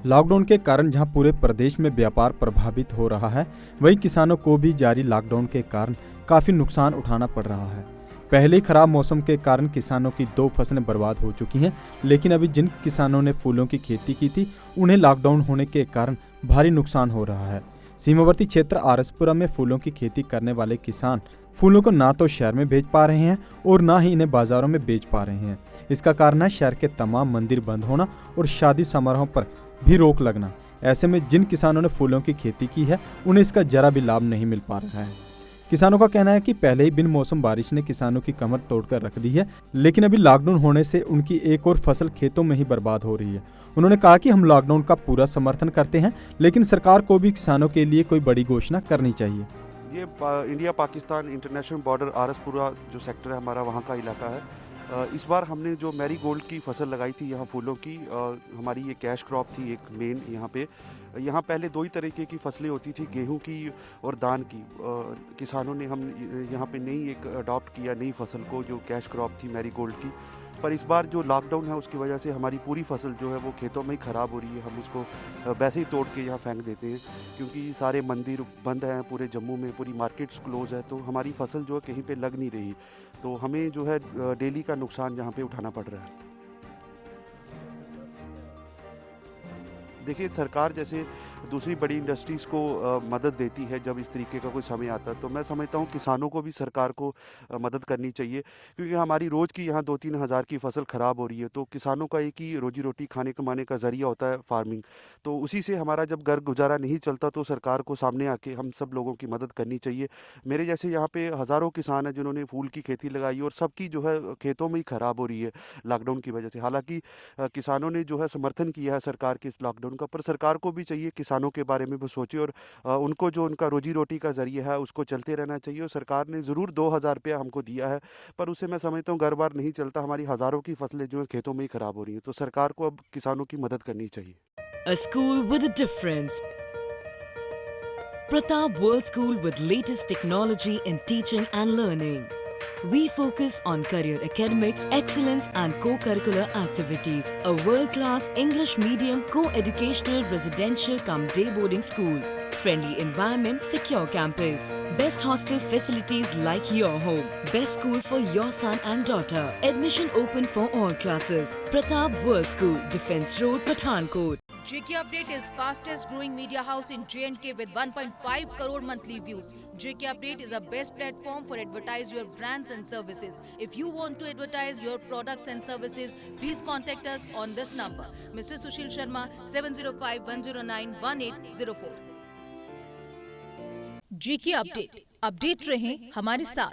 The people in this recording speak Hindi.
लॉकडाउन के कारण जहां पूरे प्रदेश में व्यापार प्रभावित हो रहा है, वहीं किसानों को भी जारी लॉकडाउन के कारण काफी नुकसान उठाना पड़ रहा है। पहले ही खराब मौसम के कारण किसानों की 2 फसलें बर्बाद हो चुकी हैं, लेकिन अभी जिन किसानों ने फूलों की खेती की थी, उन्हें लॉकडाउन होने के कारण भारी नुकसान हो रहा है। सीमावर्ती क्षेत्र आरसपुरा में फूलों की खेती करने वाले किसान फूलों को ना तो शहर में बेच पा रहे हैं और ना ही इन्हें बाजारों में बेच पा रहे हैं। इसका कारण है शहर के तमाम मंदिर बंद होना और शादी समारोह पर भी रोक लगना। ऐसे में जिन किसानों ने फूलों की खेती की है, उन्हें इसका जरा भी लाभ नहीं मिल पा रहा है। किसानों का कहना है कि पहले ही बिन मौसम बारिश ने किसानों की कमर तोड़कर रख दी है, लेकिन अभी लॉकडाउन होने से उनकी एक और फसल खेतों में ही बर्बाद हो रही है। उन्होंने कहा कि हम लॉकडाउन का पूरा समर्थन करते हैं, लेकिन सरकार को भी किसानों के लिए कोई बड़ी घोषणा करनी चाहिए। ये India Pakistan international border Araspura जो सेक्टर है हमारा, वहाँ का इलाका है। इस बार हमने जो मैरीगोल्ड की फसल लगाई थी यहाँ फूलों की, हमारी ये कैश क्रॉप थी एक मेन यहाँ पे। यहाँ पहले 2 ही तरीके की फसलें होती थी, गेहूं की और धान की। किसानों ने हम यहाँ पे नई एक अडॉप्ट किया नई फसल को, जो कैश क्रॉप थी मैरीगोल्ड की। पर इस बार जो लॉकडाउन है उसकी वजह से हमारी पूरी फसल जो है वो खेतों में ही ख़राब हो रही है। हम उसको वैसे ही तोड़ के यहाँ फेंक देते हैं, क्योंकि सारे मंदिर बंद हैं पूरे जम्मू में, पूरी मार्केट्स क्लोज है, तो हमारी फसल जो है कहीं पे लग नहीं रही। तो हमें जो है डेली का नुकसान यहाँ पे उठाना पड़ रहा है। देखिए, सरकार जैसे दूसरी बड़ी इंडस्ट्रीज़ को मदद देती है जब इस तरीके का कोई समय आता है, तो मैं समझता हूँ किसानों को भी सरकार को मदद करनी चाहिए, क्योंकि हमारी रोज़ की यहाँ 2-3 हज़ार की फसल ख़राब हो रही है। तो किसानों का एक ही रोजी रोटी खाने कमाने का ज़रिया होता है फार्मिंग। तो उसी से हमारा जब घर गुजारा नहीं चलता, तो सरकार को सामने आके हम सब लोगों की मदद करनी चाहिए। मेरे जैसे यहाँ पे हज़ारों किसान हैं जिन्होंने फूल की खेती लगाई, और सबकी जो है खेतों में ही ख़राब हो रही है लॉकडाउन की वजह से। हालांकि किसानों ने जो है समर्थन किया है सरकार के इस लॉकडाउन का, पर सरकार को भी चाहिए किसानों के बारे में भी सोचे, और उनको जो उनका रोजी रोटी का जरिया है उसको चलते रहना चाहिए। और सरकार ने ज़रूर 2,000 रुपया हमको दिया है, पर उसे मैं समझता हूँ घर बार नहीं चलता। हमारी हज़ारों की फसलें जो है खेतों में ही खराब हो रही हैं, तो सरकार को अब किसानों की मदद करनी चाहिए। A school with a difference. Pratap World School with latest technology in teaching and learning. We focus on career academics, excellence and co-curricular activities. A world-class English medium co-educational residential cum day boarding school. Friendly environment, secure campus. Best hostel facilities like your home. Best school for your son and daughter. Admission open for all classes. Pratap World School, Defence Road, Pathankot. JK Update is fastest growing media house in J&K with 1.5 crore monthly views. JK Update is a best platform for advertise your brands and services. If you want to advertise your products and services, please contact us on this number. Mr. Sushil Sharma, 705-109-1804. JK Update. Update रहें हमारे साथ।